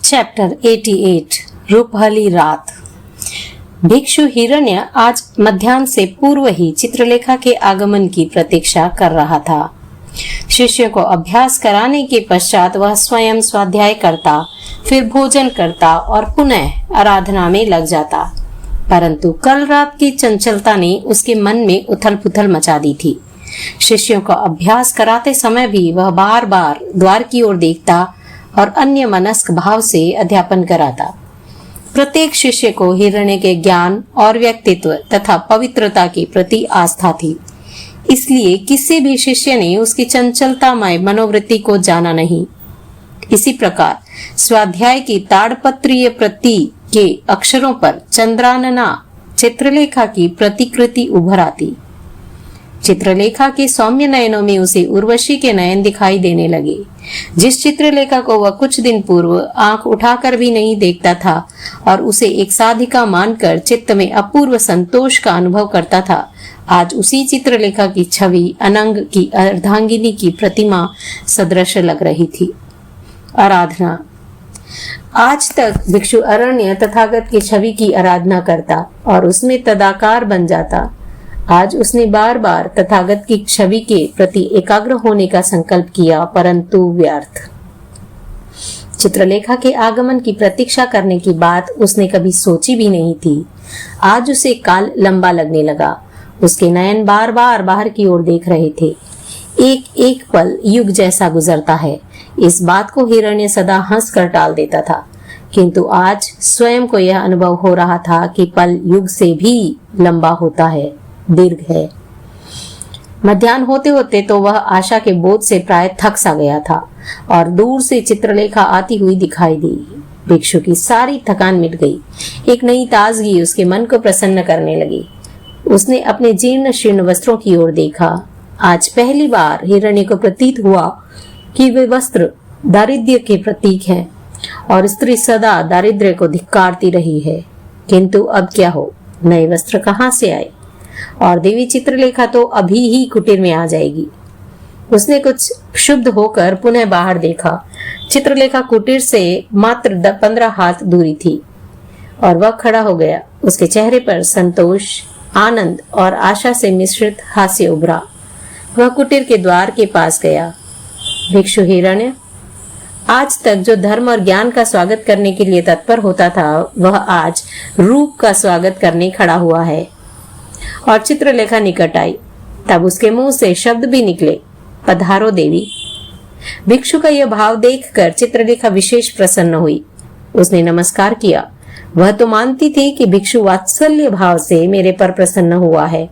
Chapter 88 रूपहली रात। भिक्षु हिरण्य आज मध्याह्न से पूर्व ही चित्रलेखा के आगमन की प्रतीक्षा कर रहा था। शिष्य को अभ्यास कराने के पश्चात वह स्वयं स्वाध्याय करता, फिर भोजन करता और पुनः आराधना में लग जाता। परंतु कल रात की चंचलता ने उसके मन में उथल-पुथल मचा दी थी। शिष्यों को अभ्यास कराते समय भी वह बार बार द्वार की ओर देखता और अन्य मनस्क भाव से अध्यापन कराता। प्रत्येक शिष्य को हिरण्य के ज्ञान और व्यक्तित्व तथा पवित्रता के प्रति आस्था थी, इसलिए किसी भी शिष्य ने उसकी चंचलतामय मनोवृत्ति को जाना नहीं। इसी प्रकार स्वाध्याय की ताड़पत्रीय प्रति के अक्षरों पर चंद्रानना चित्रलेखा की प्रतिकृति उभर आती। चित्रलेखा के सौम्य नयनों में उसे उर्वशी के नयन दिखाई देने लगे। जिस चित्रलेखा को वह कुछ दिन पूर्व आंख उठाकर भी नहीं देखता था और उसे एक साधिका मानकर चित्त में अपूर्व संतोष का अनुभव करता था, आज उसी चित्रलेखा की छवि अनंग की अर्धांगिनी की प्रतिमा सदृश लग रही थी। आराधना। आज तक भिक्षु अरण्य तथागत की छवि की आराधना करता और उसमें तदाकार बन जाता। आज उसने बार बार तथागत की छवि के प्रति एकाग्र होने का संकल्प किया, परंतु व्यर्थ। चित्रलेखा के आगमन की प्रतीक्षा करने की बात उसने कभी सोची भी नहीं थी। आज उसे काल लंबा लगने लगा। उसके नयन बार बार बाहर की ओर देख रहे थे। एक एक पल युग जैसा गुजरता है, इस बात को हिरण्य सदा हंस कर टाल देता था, किंतु आज स्वयं को यह अनुभव हो रहा था कि पल युग से भी लंबा होता है, दीर्घ है। मध्याह्न होते होते तो वह आशा के बोझ से प्राय थक सा गया था और दूर से चित्रलेखा आती हुई दिखाई दी। भिक्षु की सारी थकान मिट गई। एक नई ताजगी उसके मन को प्रसन्न करने लगी। उसने अपने जीर्ण शीर्ण वस्त्रों की ओर देखा। आज पहली बार हिरण्य को प्रतीत हुआ कि वे वस्त्र दारिद्र्य के प्रतीक हैं और स्त्री सदा दारिद्र्य को धिक्कारती रही है। किंतु अब क्या हो, नए वस्त्र कहाँ से आए? और देवी चित्रलेखा तो अभी ही कुटीर में आ जाएगी। उसने कुछ क्षुब्ध होकर पुनः बाहर देखा। चित्रलेखा कुटीर से मात्र 15 हाथ दूरी थी और वह खड़ा हो गया। उसके चेहरे पर संतोष, आनंद और आशा से मिश्रित हास्य उभरा। वह कुटीर के द्वार के पास गया। भिक्षु हिरण्य आज तक जो धर्म और ज्ञान का स्वागत करने के लिए तत्पर होता था, वह आज रूप का स्वागत करने खड़ा हुआ है। और चित्रलेखा निकट आई। तब उसके मुंह से शब्द भी निकले, पधारो देवी। भिक्षु का यह भाव देखकर चित्रलेखा विशेष प्रसन्न हुई। उसने नमस्कार किया। वह तो मानती थी कि भिक्षु वात्सल्य भाव से मेरे पर प्रसन्न हुआ है।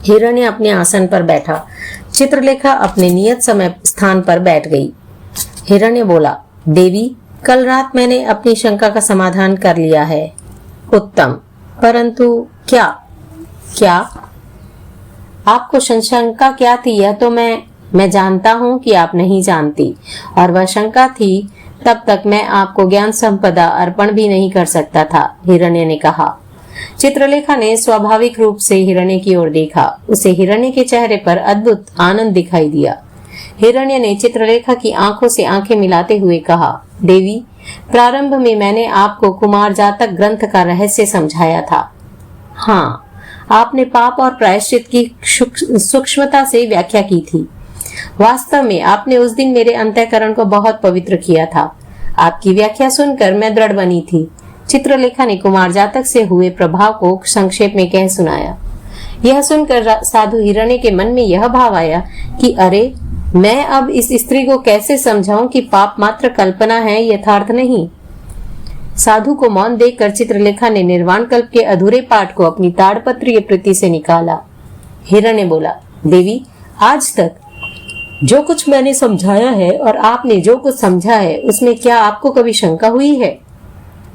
हिरण्य अपने आसन पर बैठा। चित्रलेखा अपने नियत समय स्थान पर बैठ गई। हिरण्य बोला, देवी, कल रात मैंने अपनी शंका का समाधान कर लिया है। उत्तम, परंतु क्या? आपको शंका क्या थी यह तो मैं जानता हूँ कि आप नहीं जानती, और वह शंका थी तब तक मैं आपको ज्ञान संपदा अर्पण भी नहीं कर सकता था, हिरण्य ने कहा। चित्रलेखा ने स्वाभाविक रूप से हिरण्य की ओर देखा। उसे हिरण्य के चेहरे पर अद्भुत आनंद दिखाई दिया। हिरण्य ने चित्रलेखा की आंखों से आंखें मिलाते हुए कहा, देवी, प्रारंभ में मैंने आपको कुमार जातक ग्रंथ का रहस्य समझाया था। हाँ, आपने पाप और प्रायश्चित की सूक्ष्मता से व्याख्या की थी। वास्तव में आपने उस दिन मेरे अंतःकरण को बहुत पवित्र किया था। आपकी व्याख्या सुनकर मैं दृढ़ बनी थी। चित्रलेखा ने कुमार जातक से हुए प्रभाव को संक्षेप में कह सुनाया। यह सुनकर साधु हिरण्य के मन में यह भाव आया कि अरे, मैं अब इस स्त्री को कैसे समझाऊं कि पाप मात्र कल्पना है, यथार्थ नहीं। साधु को मौन देखकर चित्रलेखा ने निर्वाण कल्प के अधूरे पाठ को अपनी ताड़पत्रीय प्रति से निकाला। हिरण्य बोला, देवी, आज तक जो कुछ मैंने समझाया है और आपने जो कुछ समझा है, उसमें क्या आपको कभी शंका हुई है?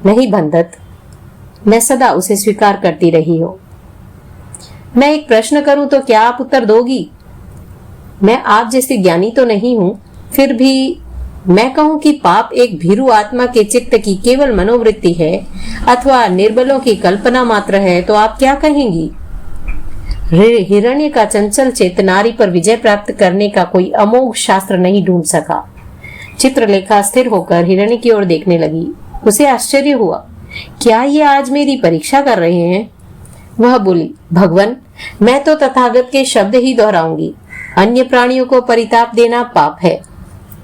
नहीं बंधत, मैं सदा उसे स्वीकार करती रही हूँ। मैं एक प्रश्न करूं तो क्या आप उत्तर दोगी? मैं आप जैसी ज्ञानी तो नहीं हूं, फिर भी मैं कहूं कि पाप एक भीरु आत्मा के चित्त की केवल मनोवृत्ति है अथवा निर्बलों की कल्पना मात्र है, तो आप क्या कहेंगी? हिरण्य का चंचल चित्त नारी पर विजय प्राप्त करने का कोई अमोघ शास्त्र नहीं ढूंढ सका। चित्रलेखा स्थिर होकर हिरण्य की ओर देखने लगी। उसे आश्चर्य हुआ, क्या ये आज मेरी परीक्षा कर रहे हैं? वह बोली, भगवान, मैं तो तथागत के शब्द ही दोहराऊंगी। अन्य प्राणियों को परिताप देना पाप है,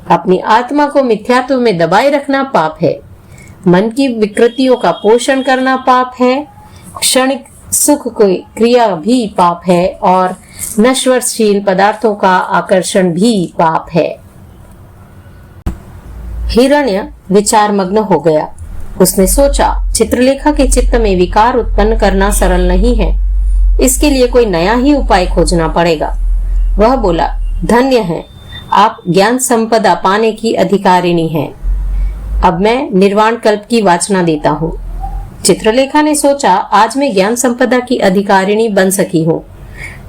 अपनी आत्मा को मिथ्यात्व में दबाए रखना पाप है, मन की विकृतियों का पोषण करना पाप है, क्षणिक सुख की क्रिया भी पाप है और नश्वरशील पदार्थों का आकर्षण भी पाप है। हिरण्य विचार मग्न हो गया। उसने सोचा, चित्रलेखा के चित्त में विकार उत्पन्न करना सरल नहीं है, इसके लिए कोई नया ही उपाय खोजना पड़ेगा। वह बोला, धन्य है, आप ज्ञान संपदा पाने की अधिकारिणी हैं। अब मैं निर्वाण कल्प की वाचना देता हूँ। चित्रलेखा ने सोचा, आज मैं ज्ञान संपदा की अधिकारिणी बन सकी हूँ,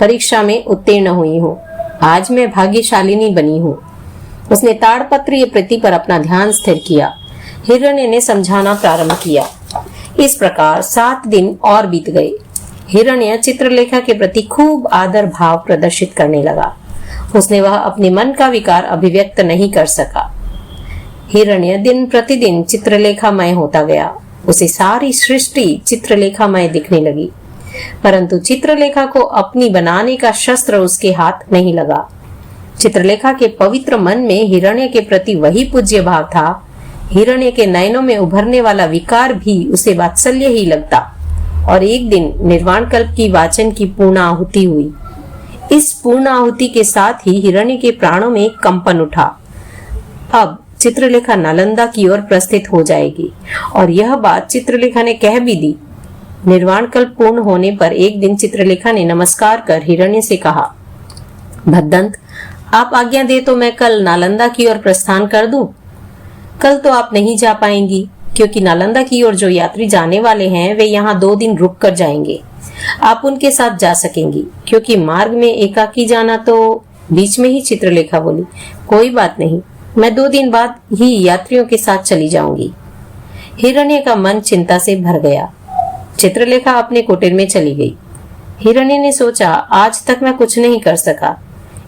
परीक्षा में उत्तीर्ण हुई हूँ, आज मैं भाग्यशालिनी बनी हूँ। उसने ताड़पत्रीय प्रति पर अपना ध्यान स्थिर किया। हिरण्य ने समझाना प्रारंभ किया। इस प्रकार 7 दिन और बीत गए। हिरण्य चित्रलेखा के प्रति खूब आदर भाव प्रदर्शित करने लगा। उसने वह अपने मन का विकार अभिव्यक्त नहीं कर सका। हिरण्य दिन प्रतिदिन चित्रलेखामय होता गया। उसे सारी सृष्टि चित्रलेखामय दिखने लगी, परंतु चित्रलेखा को अपनी बनाने का शस्त्र उसके हाथ नहीं लगा। चित्रलेखा के पवित्र मन में हिरण्य के प्रति वही पूज्य भाव था। हिरण्य के नयनों में उभरने वाला विकार भी उसे वात्सल्य ही लगता। और एक दिन निर्वाण कल्प की वाचन की पूर्ण आहुति हुई। इस पूर्ण आहुति के साथ ही हिरण्य के प्राणों में कंपन उठा। अब चित्रलेखा नालंदा की ओर प्रस्थित हो जाएगी, और यह बात चित्रलेखा ने कह भी दी। निर्वाण कल्प पूर्ण होने पर एक दिन चित्रलेखा ने नमस्कार कर हिरण्य से कहा, भद्दंत, आप आज्ञा दे तो मैं कल नालंदा की ओर प्रस्थान कर दूं। कल तो आप नहीं जा पाएंगी, क्योंकि नालंदा की ओर जो यात्री जाने वाले हैं वे यहाँ 2 दिन रुक कर जाएंगे। आप उनके साथ जा सकेंगी, क्योंकि मार्ग में एकाकी जाना तो। बीच में ही चित्रलेखा बोली, कोई बात नहीं, मैं 2 दिन बाद ही यात्रियों के साथ चली जाऊंगी। हिरण्य का मन चिंता से भर गया। चित्रलेखा अपने कुटीर में चली गई। हिरण्य ने सोचा, आज तक मैं कुछ नहीं कर सका,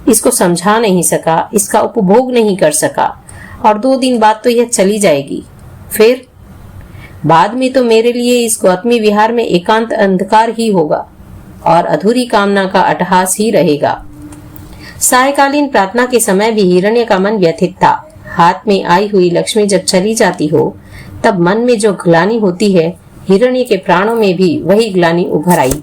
इसको समझा नहीं सका, इसका उपभोग नहीं कर सका, और 2 दिन बाद तो यह चली जाएगी। फिर बाद में तो मेरे लिए इस गौतमी विहार में एकांत अंधकार ही होगा और अधूरी कामना का अट्टहास ही रहेगा। सायकालीन प्रार्थना के समय भी हिरण्य का मन व्यथित था। हाथ में आई हुई लक्ष्मी जब चली जाती हो, तब मन में जो ग्लानि होती है, हिरण्य के प्राणों में भी वही ग्लानि उभर आई।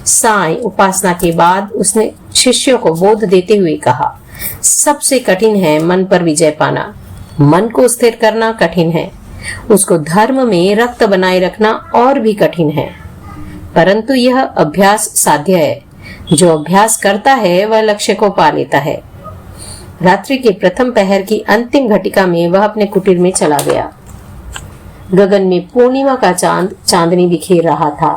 साय उपासना के बाद उसने शिष्यों को बोध देते हुए कहा, सबसे कठिन है मन पर विजय पाना। मन को स्थिर करना कठिन है, उसको धर्म में रक्त बनाए रखना और भी कठिन है, परंतु यह अभ्यास साध्य है। जो अभ्यास करता है वह लक्ष्य को पा लेता है। रात्रि के प्रथम पहर की अंतिम घटिका में वह अपने कुटीर में चला गया। गगन में पूर्णिमा का चांद चांदनी बिखेर रहा था।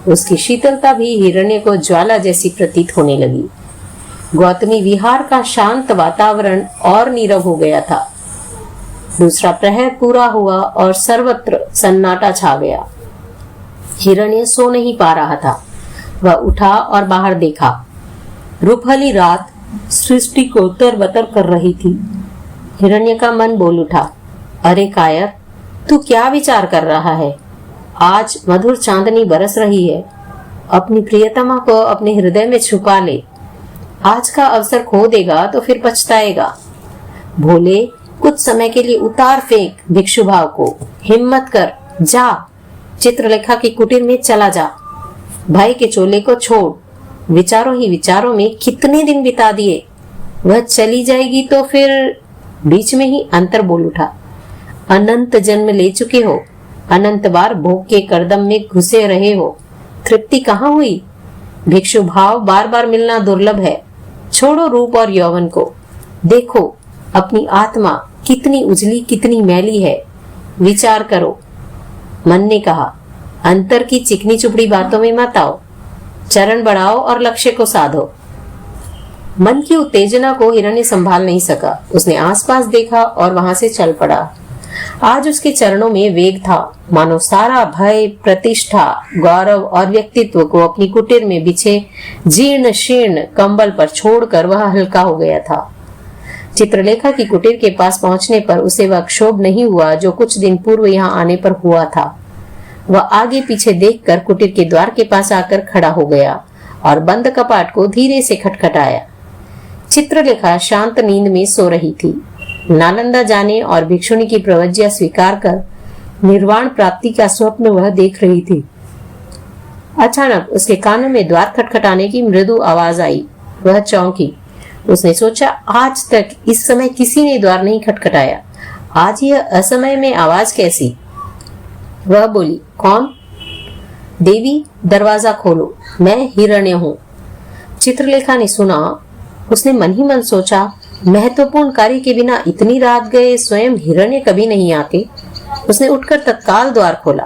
उसकी शीतलता भी हिरण्य को ज्वाला जैसी प्रतीत होने लगी। गौतमी विहार का शांत वातावरण और नीरव हो गया था। दूसरा प्रहर पूरा हुआ और सर्वत्र सन्नाटा छा गया। हिरण्य सो नहीं पा रहा था। वह उठा और बाहर देखा। रूपहली रात सृष्टि को तरबतर कर रही थी। हिरण्य का मन बोल उठा, अरे कायर, तू क्या विचार कर रहा है? आज मधुर चांदनी बरस रही है। अपनी प्रियतमा को अपने हृदय में छुपा ले। आज का अवसर खो देगा तो फिर पछताएगा। भोले, कुछ समय के लिए उतार फेंक भिक्षु भाव को। हिम्मत कर, जा चित्रलेखा की कुटीर में चला जा। भाई के चोले को छोड़। विचारों ही विचारों में कितने दिन बिता दिए। वह चली जाएगी तो फिर। बीच में ही अंतर बोल उठा, अनंत जन्म ले चुके हो, अनंत बार भोग के करदम में घुसे रहे हो, तृप्ति कहाँ हुई? भिक्षु भाव बार बार मिलना दुर्लभ है। छोड़ो रूप और यौवन को, देखो अपनी आत्मा कितनी उजली कितनी मैली है। विचार करो। मन ने कहा, अंतर की चिकनी चुपड़ी बातों में मत आओ, चरण बढ़ाओ और लक्ष्य को साधो। मन की उत्तेजना को हिरण्य संभाल नहीं सका। उसने आसपास देखा और वहां से चल पड़ा। आज उसके चरणों में वेग था, मानो सारा भय, प्रतिष्ठा, गौरव और व्यक्तित्व को अपनी कुटीर में बिछे जीर्ण शीर्ण कंबल पर छोड़कर वह हल्का हो गया था। चित्रलेखा की कुटीर के पास पहुंचने पर उसे वह क्षोभ नहीं हुआ जो कुछ दिन पूर्व यहाँ आने पर हुआ था। वह आगे पीछे देखकर कुटीर के द्वार के पास आकर खड़ा हो गया और बंद कपाट को धीरे से खटखटाया। चित्रलेखा शांत नींद में सो रही थी। नालंदा जाने और भिक्षुणी की प्रवज्ञा स्वीकार कर निर्वाण प्राप्ति का स्वप्न वह देख रही थी। अचानक उसके कानों में द्वार खटखटाने की मृदु आवाज आई। वह चौंकी। उसने सोचा, आज तक इस समय किसी ने द्वार नहीं खटखटाया, आज यह असमय में आवाज कैसी? वह बोली, कौन? देवी, दरवाजा खोलो, मैं हिरण्य हूँ। चित्रलेखा ने सुना। उसने मन ही मन सोचा, महत्वपूर्ण कार्य के बिना इतनी रात गए स्वयं हिरण्य कभी नहीं आते। उसने उठकर तत्काल द्वार खोला।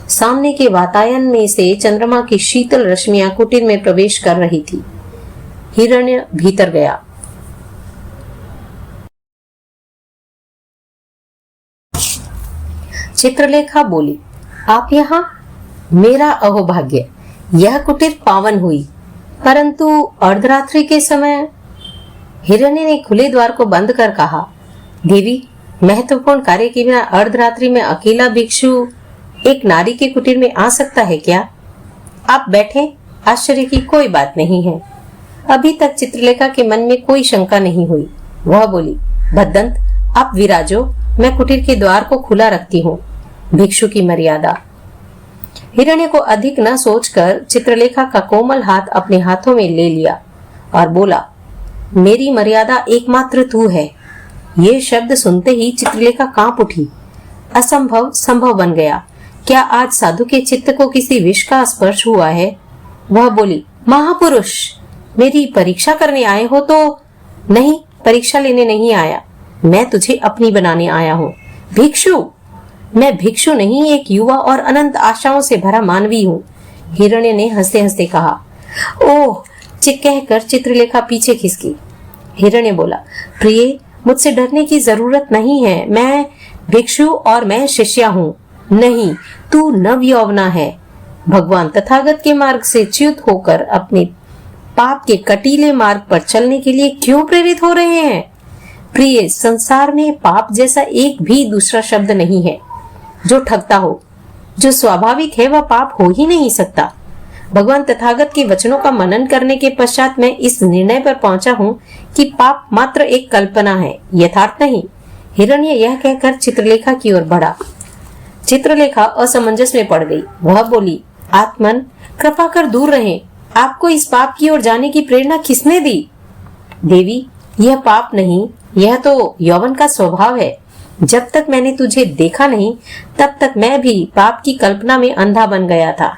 सामने के वातायन में से चंद्रमा की शीतल रश्मियां कुटीर में प्रवेश कर रही थी। हिरण्य भीतर गया। चित्रलेखा बोली, आप यहाँ? मेरा अहोभाग्य, यह कुटीर पावन हुई, परंतु अर्धरात्रि के समय। हिरण्य ने खुले द्वार को बंद कर कहा, देवी, महत्वपूर्ण कार्य के बिना अर्धरात्रि में अकेला भिक्षु एक नारी के कुटीर में आ सकता है क्या? आप बैठे, आश्चर्य की कोई बात नहीं है। अभी तक चित्रलेखा के मन में कोई शंका नहीं हुई। वह बोली, भद्दंत, आप विराजो, मैं कुटीर के द्वार को खुला रखती हूँ। भिक्षु की मर्यादा। हिरण्य को अधिक न सोचकर चित्रलेखा का कोमल हाथ अपने हाथों में ले लिया और बोला, मेरी मर्यादा एकमात्र तू है। ये शब्द सुनते ही चित्रलेखा कांप उठी। असंभव संभव बन गया। क्या आज साधु के चित्त को किसी विष का स्पर्श हुआ है? वह बोली, महापुरुष, मेरी परीक्षा करने आए हो तो? नहीं, परीक्षा लेने नहीं आया, मैं तुझे अपनी बनाने आया हूँ। भिक्षु? मैं भिक्षु नहीं, एक युवा और अनंत आशाओं से भरा मानवी हूँ। हिरण्य ने हंसते हंसते कहा। ओह, कहकर चित्रलेखा पीछे खिसकी। हिरण्य बोला, प्रिय, मुझसे डरने की जरूरत नहीं है। मैं भिक्षु और मैं शिष्या हूँ। नहीं, तू नव यौवना है। भगवान तथागत के मार्ग से च्युत होकर अपने पाप के कटीले मार्ग पर चलने के लिए क्यों प्रेरित हो रहे हैं? प्रिय, संसार में पाप जैसा एक भी दूसरा शब्द नहीं है जो ठगता हो। जो स्वाभाविक है वह पाप हो ही नहीं सकता। भगवान तथागत के वचनों का मनन करने के पश्चात मैं इस निर्णय पर पहुंचा हूँ कि पाप मात्र एक कल्पना है, यथार्थ नहीं। हिरण्य यह कहकर चित्रलेखा की ओर बढ़ा। चित्रलेखा असमंजस में पड़ गई। वह बोली, आत्मन, कृपा कर दूर रहें। आपको इस पाप की ओर जाने की प्रेरणा किसने दी? देवी, यह पाप नहीं, यह तो यौवन का स्वभाव है। जब तक मैंने तुझे देखा नहीं तब तक मैं भी पाप की कल्पना में अंधा बन गया था।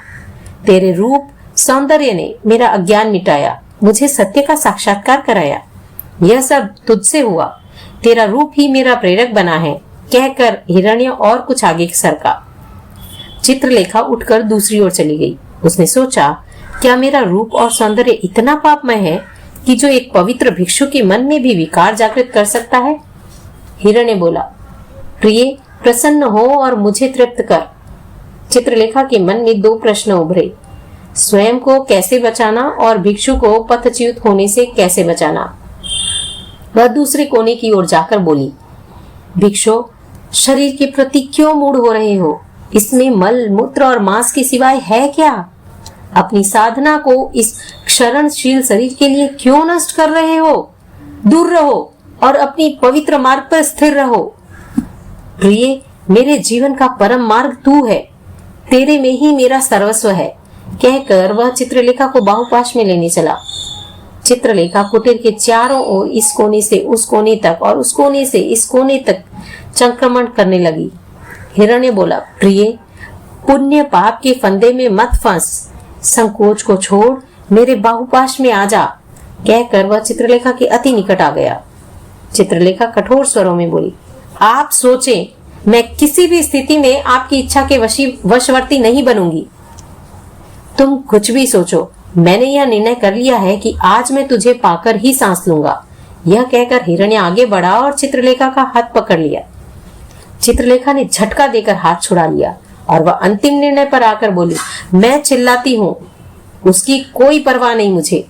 तेरे रूप सौंदर्य ने मेरा अज्ञान मिटाया, मुझे सत्य का साक्षात्कार कराया। यह सब तुझसे हुआ, तेरा रूप ही मेरा प्रेरक बना है। कहकर हिरण्य और कुछ आगे सरका। चित्रलेखा उठकर दूसरी ओर चली गई। उसने सोचा, क्या मेरा रूप और सौंदर्य इतना पापमय है कि जो एक पवित्र भिक्षु के मन में भी विकार जागृत कर सकता है? हिरण्य बोला, प्रिय, प्रसन्न हो और मुझे तृप्त कर। चित्रलेखा के मन में दो प्रश्न उभरे, स्वयं को कैसे बचाना और भिक्षु को पथच्युत होने से कैसे बचाना। वह दूसरे कोने की ओर जाकर बोली, भिक्षु, शरीर के प्रति क्यों मूढ़ हो रहे हो? इसमें मल मूत्र और मांस के सिवाय है क्या? अपनी साधना को इस क्षरणशील शरीर के लिए क्यों नष्ट कर रहे हो? दूर रहो और अपनी पवित्र मार्ग पर स्थिर रहो। प्रिय, मेरे जीवन का परम मार्ग तू है, तेरे में ही मेरा सर्वस्व है। कहकर वह चित्रलेखा को बाहुपाश में लेने चला। चित्रलेखा कुटीर के चारों ओर इस कोने से उस कोने तक और उस कोने से इस कोने तक संक्रमण करने लगी। हिरण्य बोला, प्रिय, पुण्य पाप के फंदे में मत फंस, संकोच को छोड़ मेरे बाहुपाश में आ जा। कहकर वह चित्रलेखा के अति निकट आ गया। चित्रलेखा कठोर स्वरों में बोली, आप सोचें, मैं किसी भी स्थिति में आपकी इच्छा के वशवर्ती नहीं बनूंगी। तुम कुछ भी सोचो, मैंने यह निर्णय कर लिया है कि आज मैं तुझे पाकर ही सांस लूंगा। यह कहकर हिरण्य आगे बढ़ा और चित्रलेखा का हाथ पकड़ लिया। चित्रलेखा ने झटका देकर हाथ छुड़ा लिया और वह अंतिम निर्णय पर आकर बोली, मैं चिल्लाती हूँ, उसकी कोई परवाह नहीं मुझे।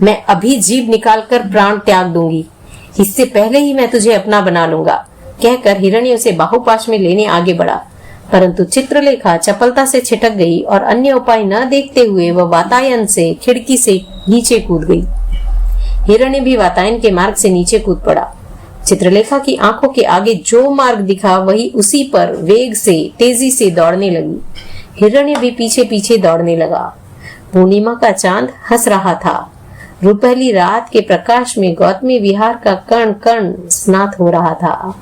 मैं अभी जीभ निकालकर प्राण त्याग दूंगी। इससे पहले ही मैं तुझे अपना बना लूंगा, कहकर हिरण्य उसे बाहुपाश में लेने आगे बढ़ा, परंतु चित्रलेखा चपलता से छिटक गई और अन्य उपाय न देखते हुए वह वातायन से खिड़की से नीचे कूद गई। हिरण्य भी वातायन के मार्ग से नीचे कूद पड़ा। चित्रलेखा की आंखों के आगे जो मार्ग दिखा वही उसी पर वेग से तेजी से दौड़ने लगी। हिरण्य भी पीछे पीछे दौड़ने लगा। पूर्णिमा का चांद हंस रहा था। रुपहली रात के प्रकाश में गौतमी विहार का कण कण स्नात हो रहा था।